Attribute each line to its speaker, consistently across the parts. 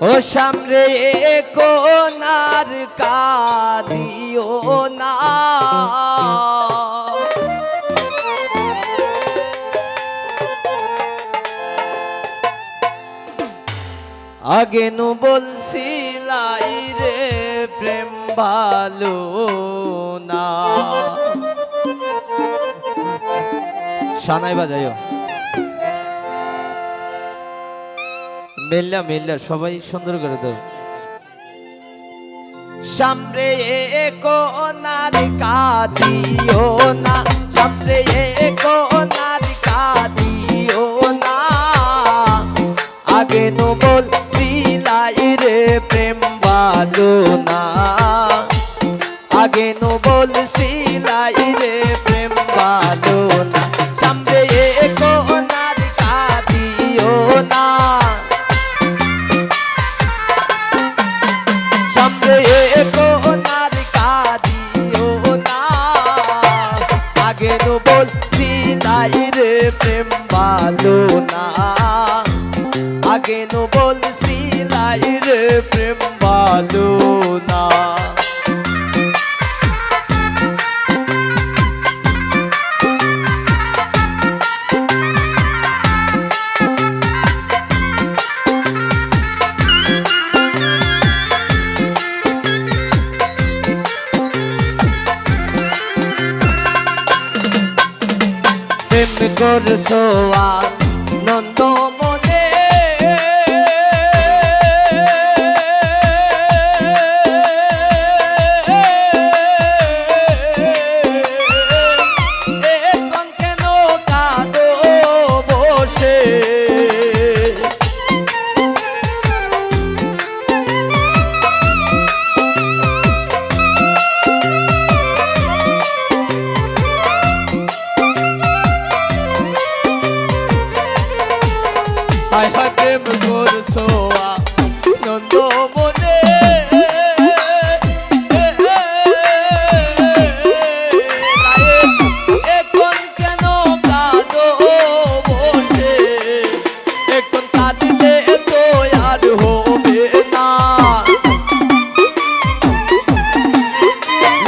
Speaker 1: ও সামনে কোনার কাঁদিও না, আগে নু বলছিলাই রে প্রেম ভালো না। সানাই বাজাইও মেল্লা মেল্লা সবাই সুন্দর করে দাও। সামনে কোনার কাঁদিও না, সামনে কোনার কাঁদিও না, আগে নু বলছিলাই রে প্রেম ভালো না, আগে নু বলছিলাই রে প্রেম ভালো না। সামনে কোনার কাঁদিও না, সামনে কোনার কাঁদিও না, আগে নু বলছিলাই রে প্রেম ভালো না, আগে নু বলছিলাই রে প্রেম ভালো না। প্রেম করছো আনন্দ মনে, এখন কেন কাঁদো বসে, হায় হায় প্রেম করছো আনন্দ মনে, এখন কেন কাঁদো বসে, এখন কাঁদিলে তো আর হবে না,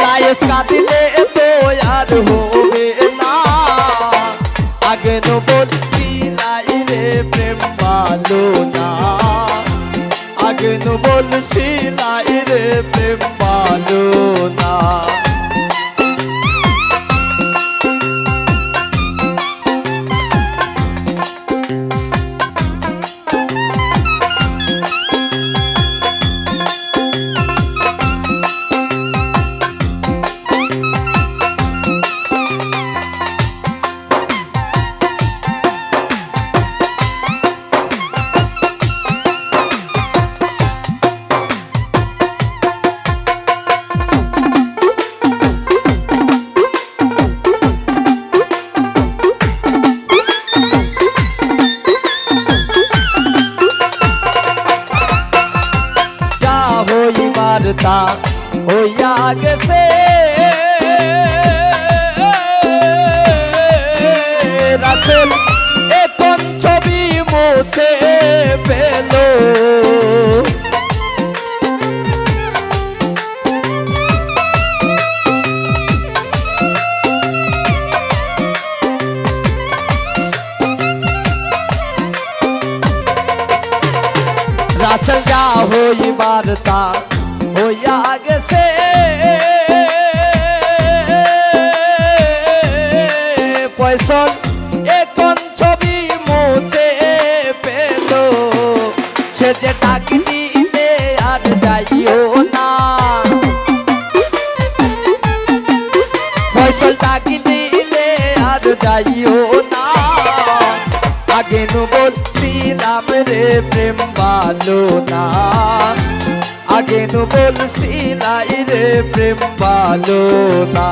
Speaker 1: লায়েস কাঁদিলে তো আর হবে না, আগে ন বলছিলাই রে প্রেম ভালো না, আগে নু বলছিলাই রে প্রেম ভালো না। তা হইয়া গেছে রাসেল, এখন ছবি মুছে পেল, রাসেল যা হইবার তা হইয়া গেছে, ফয়সল এখন ছবি মুছে পেল, সে যে ডাক দিতে আর যাইও না, ফয়সল ডাক দিলে আর যাইও না, আগে নু বলছিলাম রে প্রেম ভালো না, আগে নু বলছিলাই রে প্রেম ভালো না।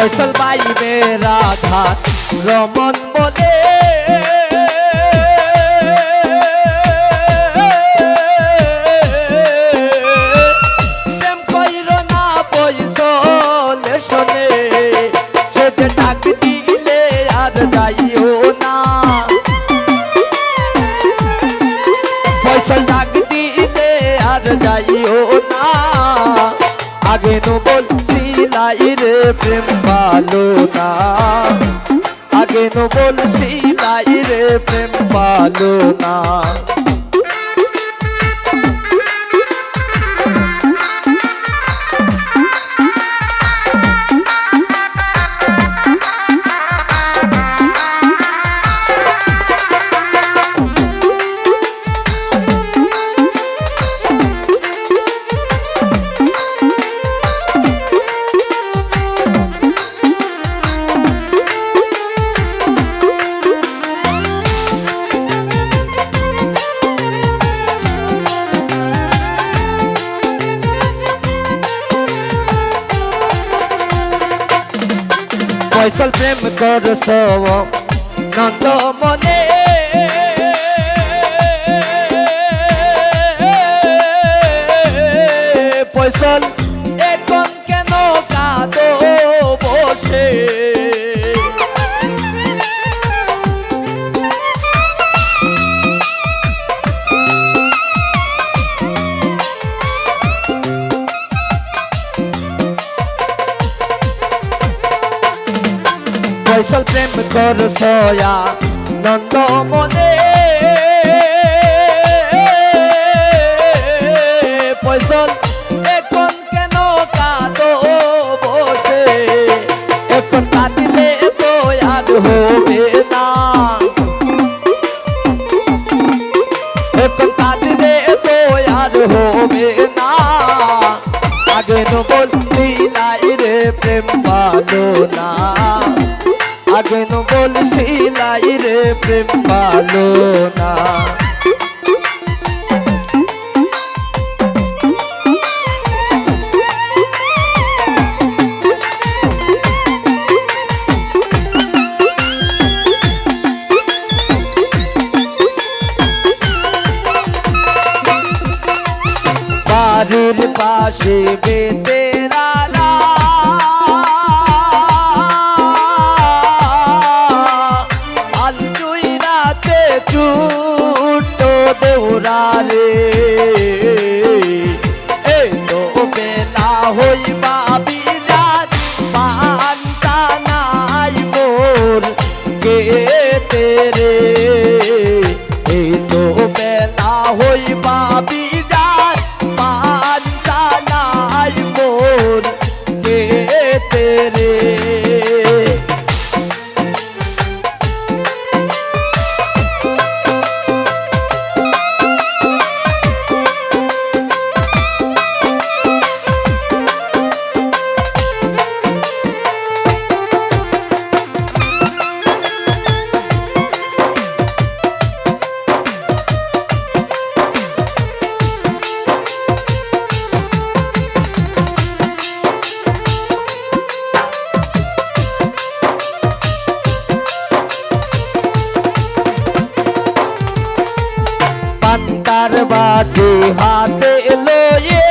Speaker 1: ফয়সল ভাই মেরা ঘাট রমন বলে প্রেম কইর না পয়সলে শোনে সে যে ডাক দিলে আর যাইও না ফয়সল ডাক দিলে আর যাইও না আগে নো বলছিলাই রে প্রেম ভালো না আগে নো বলছিলাই রে প্রেম ভালো না ফয়সল প্রেম করছ নন্দ মনে ফয়সল এখন কেন কাঁদো বসে ফয়সল প্রেম করছ নন্দ মনে ফয়সল এখন কেন কাঁদো বসে এখন কাঁদিলে তো আর হবে না এখন কাঁদিলে তো আর হবে না আগে তো বলছিলাই রে প্রেম ভালো না আগে নো বলছিলাই রে প্রেম ভালো না বাড়ির পাশে বেতেরা চুটো দেউরারে এই তো বেলা হইবা বিজাত পান্তা নাই মোর কে তেরে এই তো বেলা হইবা বিজাত পান্তা নাই মোর কে তেরে পান্তার বাটি হাতে লয়ে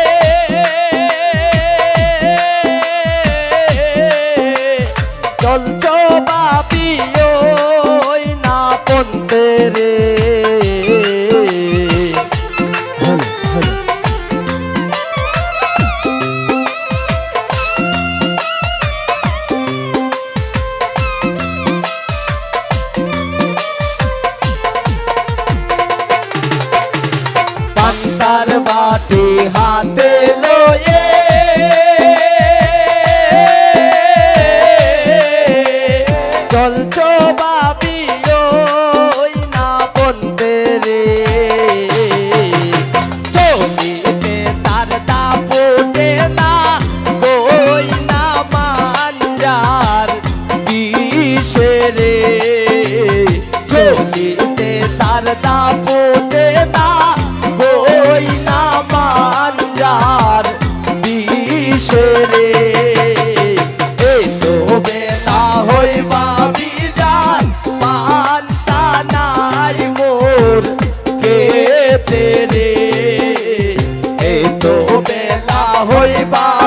Speaker 1: চলছ বাপিও না পন্তে রে পান্তার বাটি হইবা